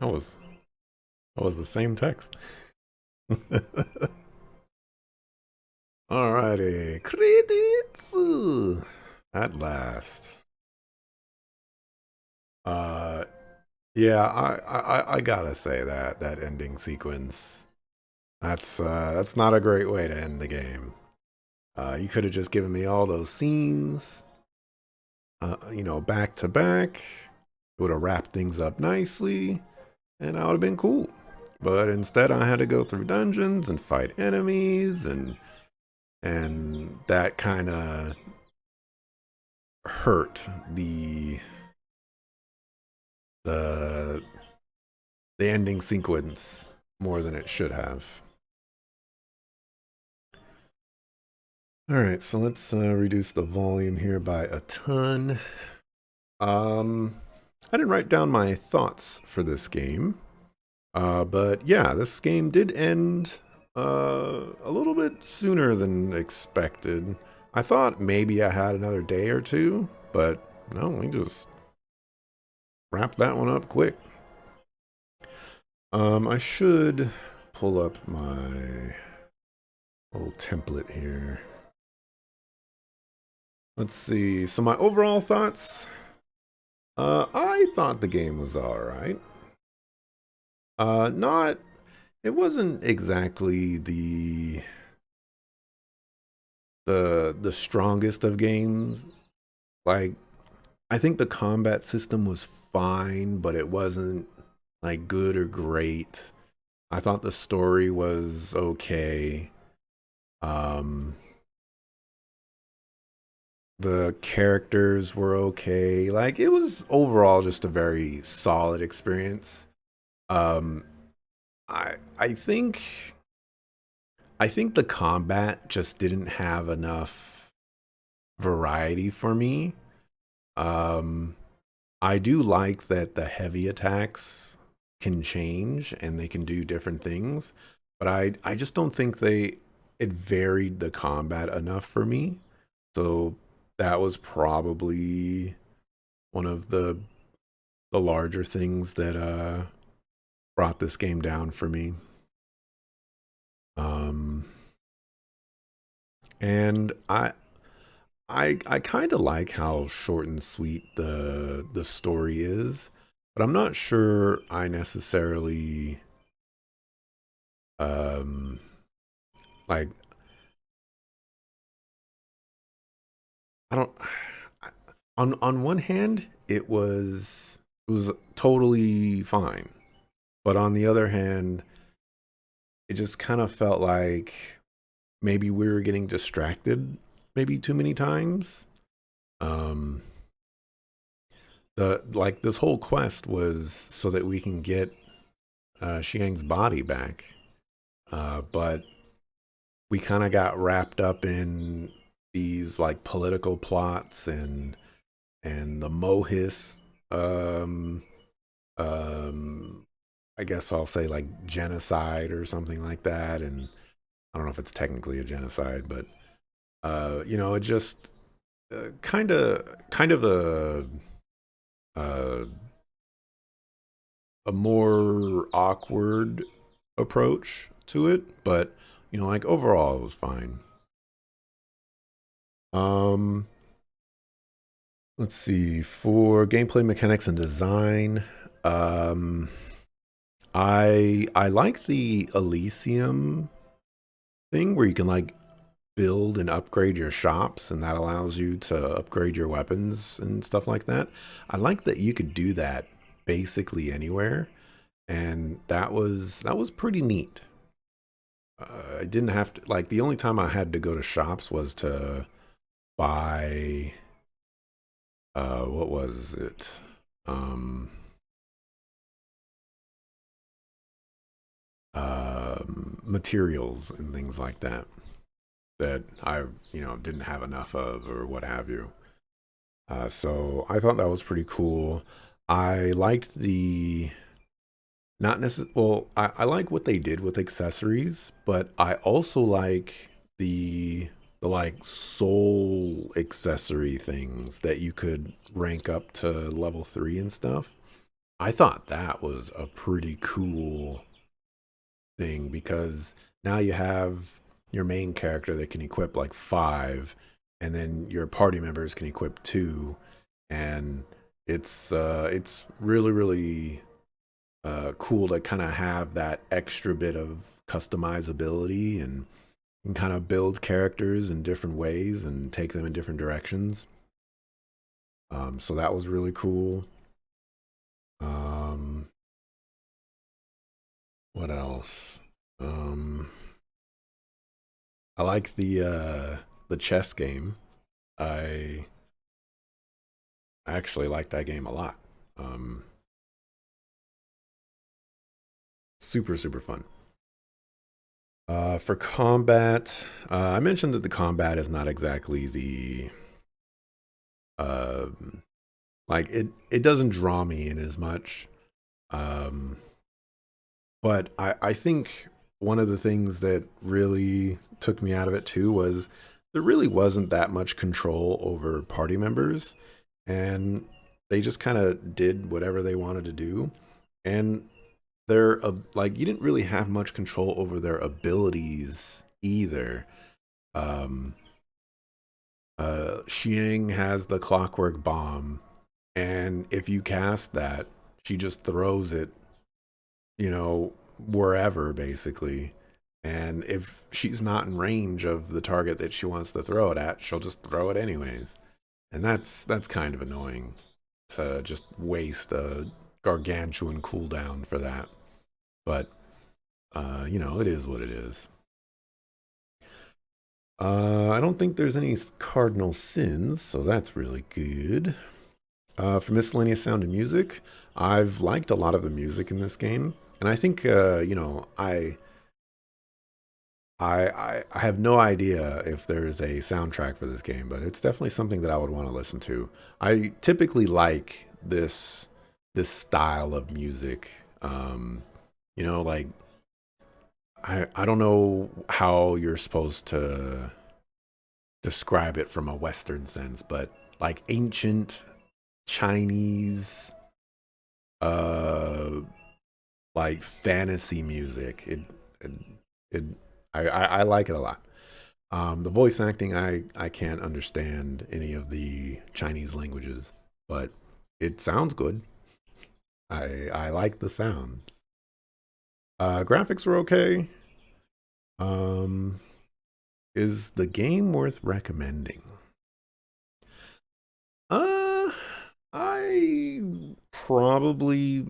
That was that was the same text. Alrighty, credits at last. Uh, yeah, I gotta say that ending sequence. That's not a great way to end the game. You could have just given me all those scenes, back to back. It would have wrapped things up nicely, and I would have been cool. But instead, I had to go through dungeons and fight enemies, and that kind of hurt the the ending sequence more than it should have. All right, so let's reduce the volume here by a ton. Um, I didn't write down my thoughts for this game, but yeah, this game did end a little bit sooner than expected. I thought maybe I had another day or two, but no, we just wrapped that one up quick. I should pull up my little template here. Let's see. So my overall thoughts. I thought the game was all right. Not. It wasn't exactly the strongest of games. Like, I think the combat system was fine, but it wasn't like good or great. I thought the story was okay. Um, the characters were okay. Like, it was overall just a very solid experience. Um, I think the combat just didn't have enough variety for me. Um, I do like that the heavy attacks can change and they can do different things, but I just don't think it varied the combat enough for me. So that was probably one of the larger things that brought this game down for me. Um, and I kind of like how short and sweet the story is, but I'm not sure I necessarily um like I don't on one hand it was totally fine, but on the other hand it just kind of felt like maybe we were getting distracted maybe too many times. Um the like this whole quest was so that we can get Xiang's body back. But we kind of got wrapped up in these like political plots and the Mohis um um I guess I'll say like genocide or something like that, and I don't know if it's technically a genocide, but it just kind of uh, a more awkward approach to it, but like overall it was fine. Um, let's see for gameplay mechanics and design. Um, I like the Elysium thing where you can like build and upgrade your shops, and that allows you to upgrade your weapons and stuff like that. I like that you could do that basically anywhere, and that was pretty neat. I didn't have to like the only time I had to go to shops was to buy what was it? Um Materials and things like that that I didn't have enough of or what have you. So I thought that was pretty cool. I liked the not necessarily well, I like what they did with accessories, but I also like the like soul accessory things that you could rank up to level 3 and stuff. I thought that was a pretty cool thing because now you have your main character that can equip like five, and then your party members can equip two, and it's really really cool to kind of have that extra bit of customizability and kind of build characters in different ways and take them in different directions. So that was really cool. Um, what else? Um, I like the chess game. I actually like that game a lot. Um, super super fun. For combat, I mentioned that the combat is not exactly the um like it doesn't draw me in as much. Um, but I think one of the things that really took me out of it too was there really wasn't that much control over party members, and they just kind of did whatever they wanted to do. And they're like you didn't really have much control over their abilities either. Um, Xiang has the clockwork bomb, and if you cast that, she just throws it, wherever basically. And if she's not in range of the target that she wants to throw it at, she'll just throw it anyways. And that's kind of annoying to just waste a gargantuan cooldown for that. But it is what it is. I don't think there's any cardinal sins, so that's really good. For miscellaneous sound and music, I've liked a lot of the music in this game, and I think I have no idea if there's a soundtrack for this game, but it's definitely something that I would want to listen to. I typically like this style of music. Like I don't know how you're supposed to describe it from a Western sense, but like ancient Chinese, uh, like fantasy music. It, it I like it a lot. The voice acting, I can't understand any of the Chinese languages, but it sounds good. I like the sounds. Graphics were okay. Um, is the game worth recommending? Uh, I probably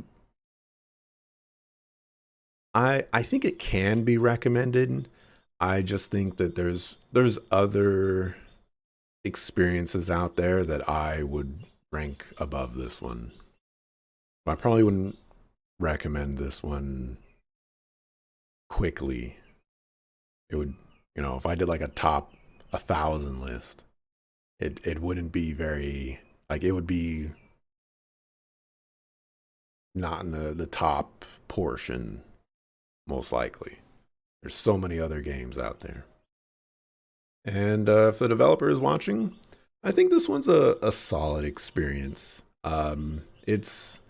I think it can be recommended. I just think that there's other experiences out there that I would rank above this one. I probably wouldn't recommend this one quickly. It would, if I did like a top 1,000 list, it wouldn't be very like it would be not in the top portion most likely. There's so many other games out there. And if the developer is watching, I think this one's a solid experience. It's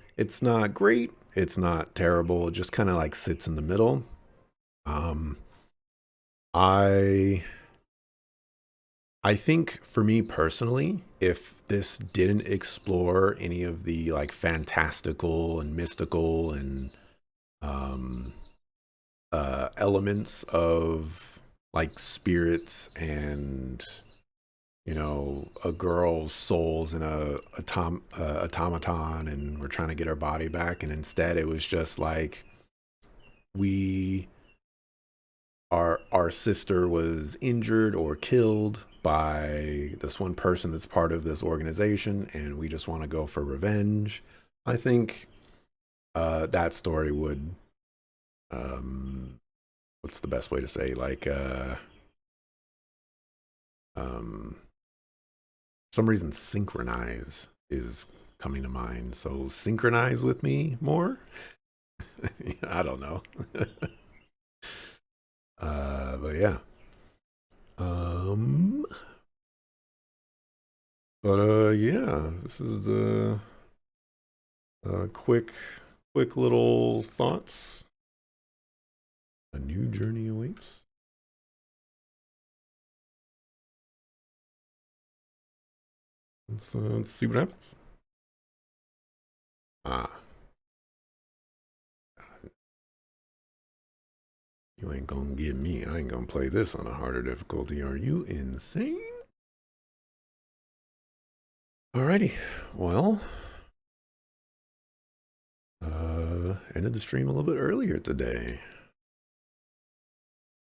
not great, it's not terrible. It just kind of like sits in the middle. Um, I I think for me personally, if this didn't explore any of the like fantastical and mystical and um, elements of like spirits and a girl's soul's in a automaton and we're trying to get our body back, and instead it was just like we our sister was injured or killed by this one person that's part of this organization and we just want to go for revenge. I think that story would um what's the best way to say, like um some reason synchronize is coming to mind. So synchronize with me more. I don't know. But yeah. Um, but yeah, this is Quick little thoughts. A new journey awaits. Let's see what happens. Ah, you ain't gonna get me. I ain't gonna play this on a harder difficulty. Are you insane? Alrighty, well, ended the stream a little bit earlier today.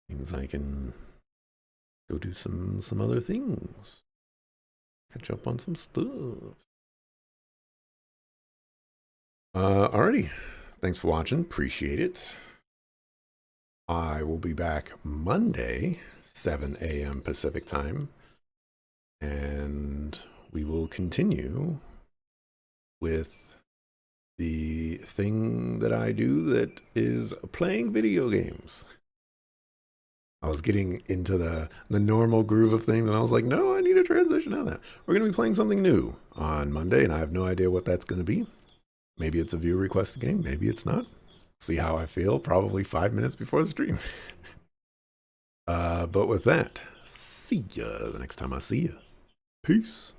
Means I can go do some other things. Catch up on some stuff. Alrighty. Thanks for watching. Appreciate it. I will be back Monday, 7 a.m. Pacific time. And we will continue with the thing that I do that is playing video games. I was getting into the normal groove of things, and I was like, no, I need a transition out of that. We're going to be playing something new on Monday, and I have no idea what that's going to be. Maybe it's a viewer requested game. Maybe it's not. See how I feel probably 5 minutes before the stream. But with that, see ya the next time I see ya. Peace.